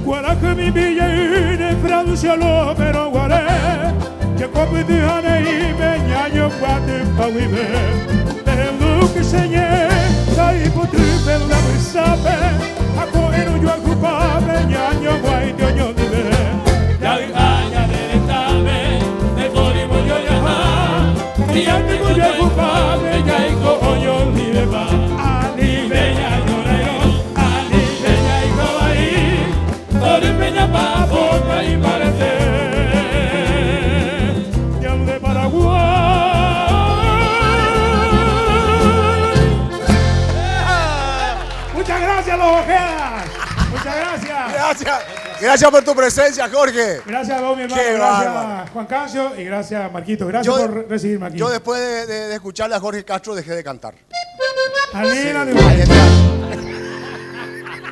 Guaraca mi villa en Francia lo pero guaré. Que compite y me ñaño cuate pa vive pero que señé sai potrebe la sabe a coero yo ocupa me ñaño guay de oño vive ya aña de tabe de corimo yo ya y antes yo ocupa me ya y coño vive va ani bella llorero ani bella y cobaí ore peña pa porta y parece Muchas gracias, los Ojedas. Muchas gracias. Gracias. Gracias por tu presencia, Jorge. Gracias a vos, mi hermano. Qué Gracias bárbaro. Juan Cancio y gracias Marquito. Gracias por recibirme aquí. Yo después de escucharle a Jorge Castro dejé de cantar.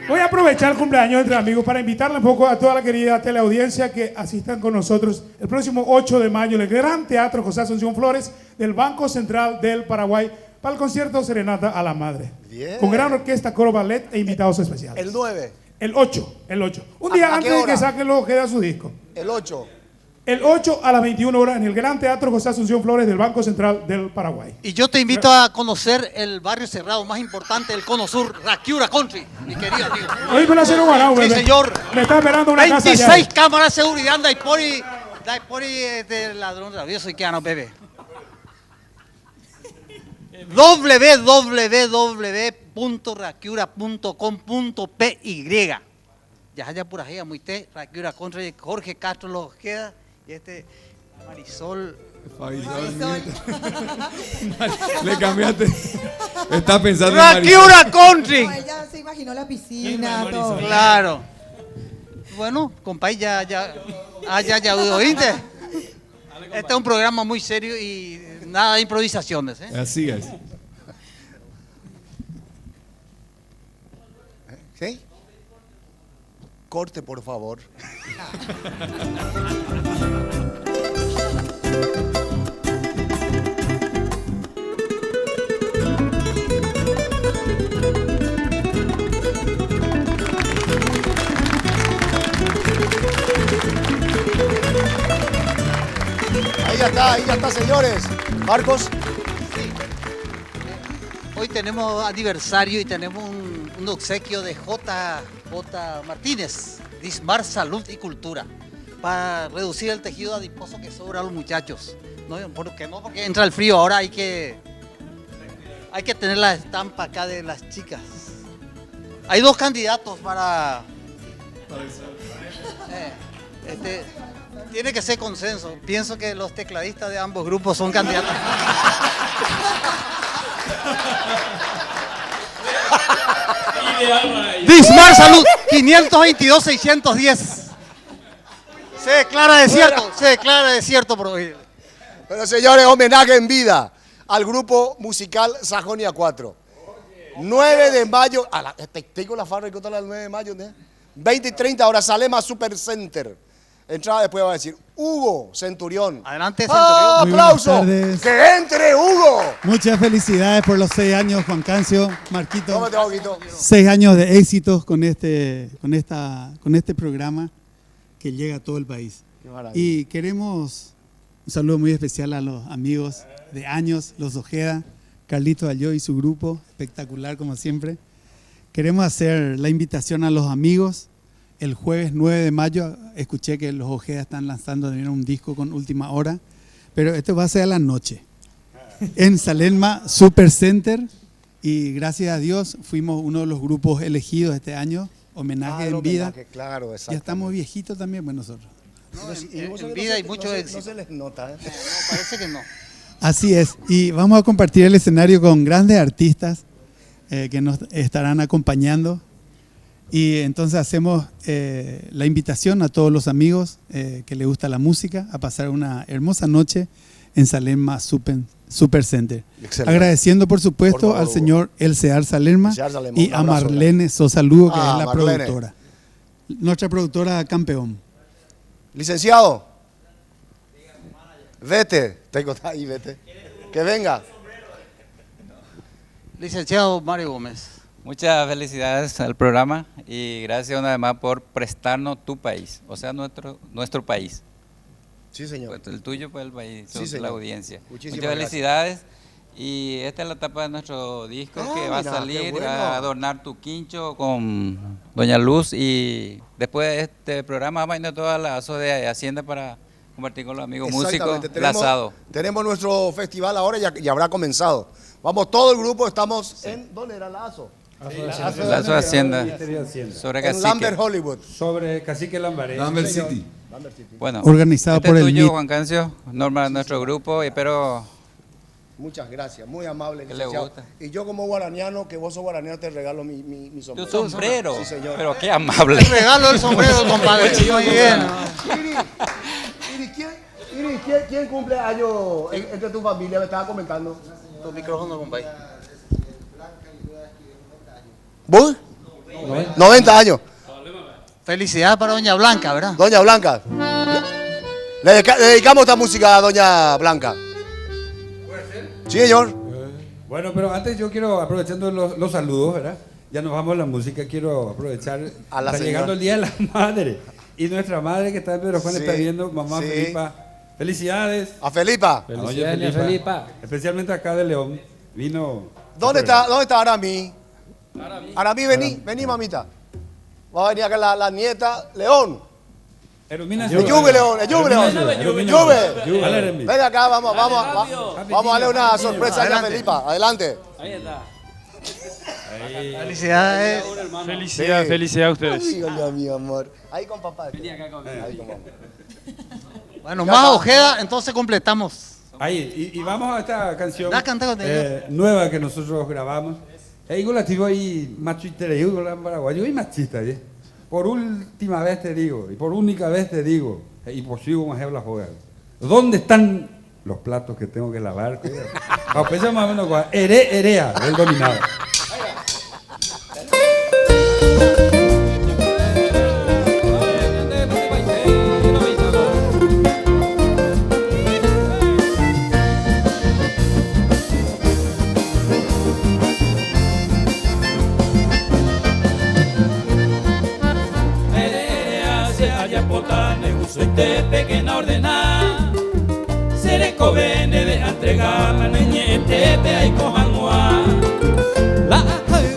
Voy a aprovechar el cumpleaños entre amigos para invitarle un poco a toda la querida teleaudiencia que asistan con nosotros el próximo 8 de mayo en el Gran Teatro José Asunción Flores del Banco Central del Paraguay para el concierto Serenata a la Madre. Bien. Con gran orquesta, coro, ballet e invitados especiales. El 9. El 8. Un día antes de que saquen los Ojeda su disco. El 8. El 8 a las 21 horas en el Gran Teatro José Asunción Flores del Banco Central del Paraguay. Y yo te invito a conocer el barrio cerrado más importante del Cono Sur, Raquiura Country, mi querido amigo. Hoy me la hicieron Guarau, Sí, señor. Me está esperando una casa 26 cámaras de seguridad, Daipori de ladrón rabioso y que no bebé. www.raquiura.com.py. Ya haya pura jega, muy te, Raquiura Country, Jorge Castro los queda y Marisol. Le cambiaste. Está pensando Raquiura Country. Ella se imaginó la piscina, todo. Claro. Bueno, compay, ya oíste. Este es un programa muy serio y nada de improvisaciones. Así es. ¿Sí? Corte, por favor. Ahí ya está, señores. Marcos. Hoy tenemos aniversario y tenemos un obsequio de J. Martínez, Dismar Salud y Cultura, para reducir el tejido adiposo que sobra a los muchachos. No, porque entra el frío, ahora hay que tener la estampa acá de las chicas. Hay dos candidatos para... tiene que ser consenso. Pienso que los tecladistas de ambos grupos son candidatos. Dismar Salud, 522-610. Se declara desierto, por hoy. Pero señores, homenaje en vida al grupo musical Sajonia 4. 9 de mayo, tengo la farra y contar el 9 de mayo, ¿no? 20 y 30 horas, Salema Super Center. Entrada después va a decir Hugo Centurión. Adelante, Centurión. ¡Aplauso! ¡Que entre Hugo! Muchas felicidades por los 6 años, Juan Cancio, Marquito. Tómate, Huguito. 6 años de éxitos con este programa que llega a todo el país. Qué maravilla. Y queremos un saludo muy especial a los amigos de años, los Ojeda, Carlito Ayó y su grupo, espectacular como siempre. Queremos hacer la invitación a los amigos. El jueves 9 de mayo escuché que los Ojeda están lanzando también un disco con Última Hora, pero esto va a ser a la noche en Salerma Super Center, y gracias a Dios fuimos uno de los grupos elegidos este año, homenaje en vida. Claro, Ya estamos viejitos también, pues nosotros. En vida hay mucho éxito. No se les nota, ¿eh? No, parece que no. Así es, y vamos a compartir el escenario con grandes artistas que nos estarán acompañando. Y entonces hacemos la invitación a todos los amigos que les gusta la música a pasar una hermosa noche en Salerma Super Center. Excelente. Agradeciendo por supuesto al señor Elcear Salerma y a Marlene Sosa Lugo, que es la productora. Nuestra productora campeón. Licenciado. Vete. Tengo ahí, vete. Que venga. Licenciado Mario Gómez. Muchas felicidades al programa y gracias una vez más por prestarnos tu país, o sea, nuestro país. Sí, señor. Pues el tuyo, pues el país, Sí, señor. la audiencia. Muchísimas Muchas felicidades. Y esta es la etapa de nuestro disco que va a salir, bueno. va a adornar tu quincho con Doña Luz, y después de este programa vamos a ir a toda la ASO de Hacienda para compartir con los amigos músicos el asado. Tenemos nuestro festival ahora, ya habrá comenzado. Vamos, todo el grupo, estamos en... ¿Dónde era la ASO? La ASO de Hacienda. En Sobre Cacique. Lambert, Hollywood. Sobre Cacique Lambaré. Lambert City. Bueno, Organizado este por es el tuyo, MIT. Juan Cancio, norma de nuestro grupo, y espero Muchas gracias, muy amable, ¿Qué le licenciado. gusta? Y yo como guaraniano, que vos sos guaraniano, te regalo mi sombrero. ¿Tu sombrero? Sí, señor. Pero qué amable. Te regalo el sombrero, compadre. Muy bien. Iri, ¿quién cumple años entre tu familia? Me estaba comentando. Tu micrófono, compadre. ¿Vos? 90 años. Felicidades para Doña Blanca, ¿verdad? Doña Blanca. Le dedicamos esta música a Doña Blanca. Sí, señor. Bueno, pero antes yo quiero, aprovechando los saludos, ¿verdad? Ya nos vamos a la música, quiero aprovechar. Está llegando el Día de la Madre. Y nuestra madre que está en Pedro Juan está viendo, mamá Felipa. Felicidades. A Felipa. Felicidades, Felipa. Especialmente acá de León. Vino. ¿Dónde está Arami? Arami, vení, mamita. Va a venir acá la nieta León. Lluvia, León. Ven acá, vamos a darle una sorpresa a Felipa. Adelante. Ahí está. Felicidades. Felicidades a ustedes. Dígale a mi amor. Ahí con papá. Vení acá conmigo. Ahí con mamá. Bueno, más Ojeda, entonces completamos. Ahí, y vamos a esta canción nueva que nosotros grabamos. Igual la tivo ahí machista, igual en Paraguay, y machista, ¿eh? Por última vez te digo, y por única vez te digo, y por si vamos a hablar jugar. ¿Dónde están los platos que tengo que lavar? A pesar más o menos, erea del dominado. Pequeña ordená seré covene de entregama neñete pe ay cojanwa la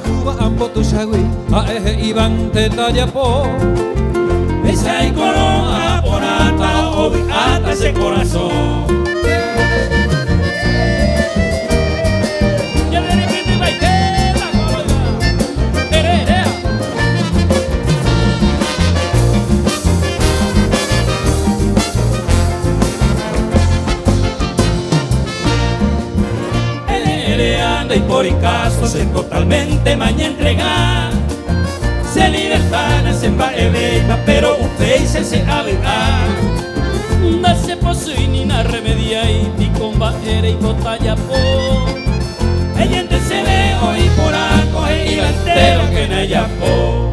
juba ambotu shagui a iban te tayapo esa ay corona porata obi ata ese corazón. Y por caso se totalmente mañana entregar se libertad se embaebeba pero un peixe se abeja no se posee ni na remedia y ni combatere y botalla po ella se ve hoy por algo y la entero que en ella po.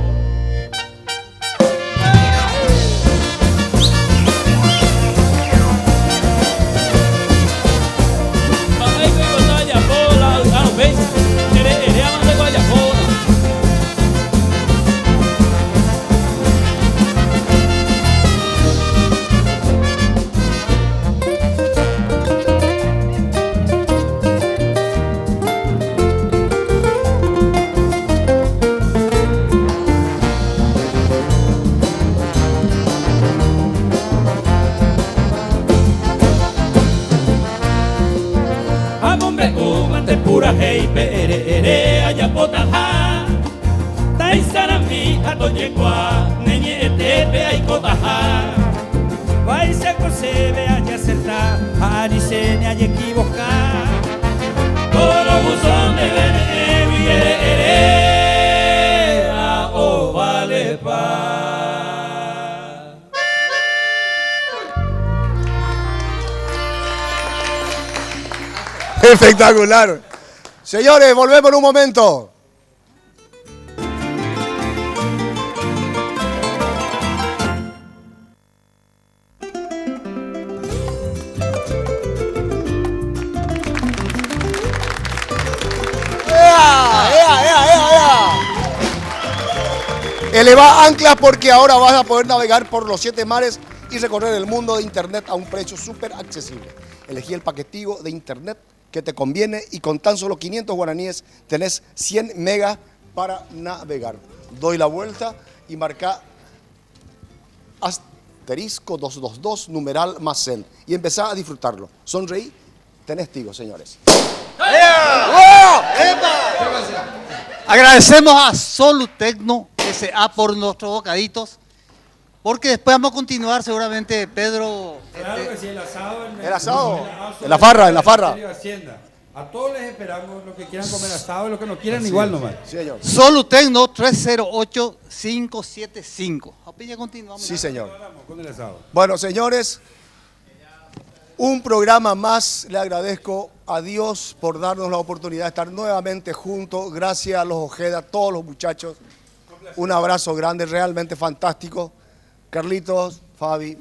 Pura hey pere allá potaja taisarami atoyekwa neñe tepe ay kotaja vai se concebe allá acertar arisene allá equivocar todo buzón de bene o vale pa. Espectacular. Señores, volvemos en un momento. Eleva anclas porque ahora vas a poder navegar por los 7 mares y recorrer el mundo de internet a un precio súper accesible. Elegí el paquetivo de internet que te conviene y con tan solo 500 guaraníes tenés 100 megas para navegar. Doy la vuelta y marca asterisco 222 numeral más zen y empezá a disfrutarlo. Sonreí, tenés tigo, señores. Agradecemos a Solutecno S.A. por nuestros bocaditos, porque después vamos a continuar seguramente, Pedro. Claro que sí, el asado. El asado. En la farra. A todos les esperamos, los que quieran comer asado y los que no quieran igual nomás. Sí, señor. Solutecno 308-575. Apenas continuamos. Sí, señor. Con el asado. Bueno, señores, un programa más. Le agradezco a Dios por darnos la oportunidad de estar nuevamente juntos. Gracias a los Ojeda, a todos los muchachos. Un abrazo grande, realmente fantástico. Carlitos, Fabi,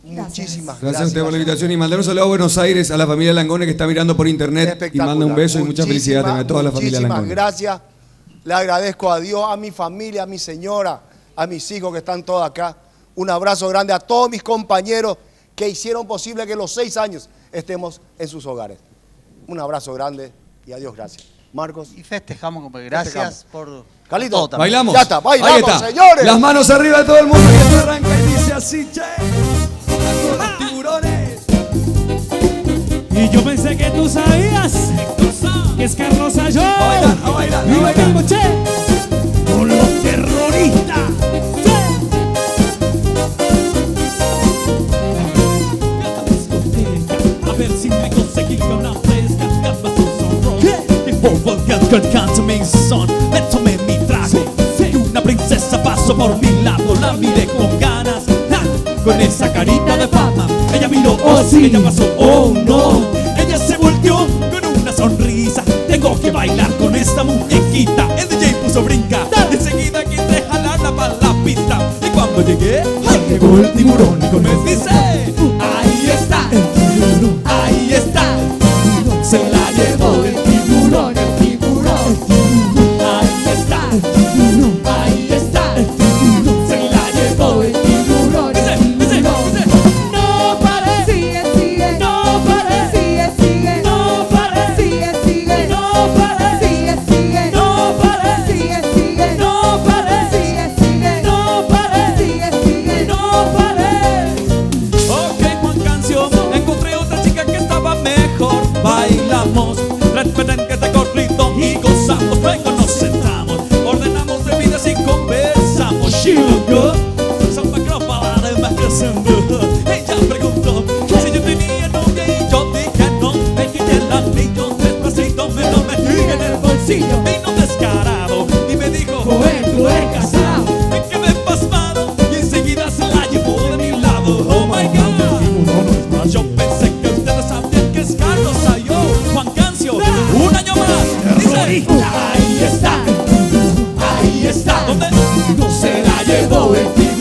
muchísimas gracias. Gracias a usted por la invitación y mandar un saludo a Buenos Aires, a la familia Langone que está mirando por internet y manda un beso y muchas felicidades a toda la familia Langone. Muchísimas gracias. Le agradezco a Dios, a mi familia, a mi señora, a mis hijos que están todos acá. Un abrazo grande a todos mis compañeros que hicieron posible que los 6 años estemos en sus hogares. Un abrazo grande y adiós, gracias. Marcos. Y festejamos, compadre. Gracias por... Carlito, bailamos. Ya está, bailamos, Ahí está. señores. Las manos arriba de todo el mundo y esto arranca y dice así, che. Los tiburones. Y yo pensé que tú sabías que es Carlos Ayón. A bailar, y venimos, che, con los terroristas. A ver si me conseguí una fresca, gafas de sonrón. Y por volver canta mi son, me tomé mi trago. Y una princesa pasó por mi lado, la miré con ganas. Con esa carita de fama, ella miró, oh sí, ella pasó, oh no. Ella se volteó con una sonrisa. Tengo que bailar con esta muñequita. El DJ puso brinca, enseguida quise jalarla para la pista. Y cuando llegué, ¡ay! Llegó el tiburón y con él dice, ahí está el tiburón, ahí está el tiburón. Se la llevó el tiburón, el tiburón, el tiburón. Ahí está el tiburón, ahí está el tiburón. Se la llevó el tiburón. No pare, sigue, sigue, no pare, sigue, sigue, no pare, sigue, sigue, no pare, sigue, sigue, no pare, sigue, sigue, no pare, sigue, sigue, no pare, sigue, sigue, no pare. Ok, Juan Cancio, encontré otra chica que estaba mejor. Bailamos, que te corrido y gozamos. Luego nos sentamos, ordenamos bebidas y conversamos. Sugar, ella preguntó si yo tenía novia y yo dije no. Me quité el anillo despacito, me lo metí en el bolsillo. Vino descarado y me dijo, joder, tú eres casado. Me quedé pasmado y enseguida se la llevó de mi lado. Oh my God, yo pensé que ustedes sabían que es Carlos Ayón. Juan Cancio, un año más. Dice, ahí está, ahí está. ¿Dónde? Se la llevó el tío.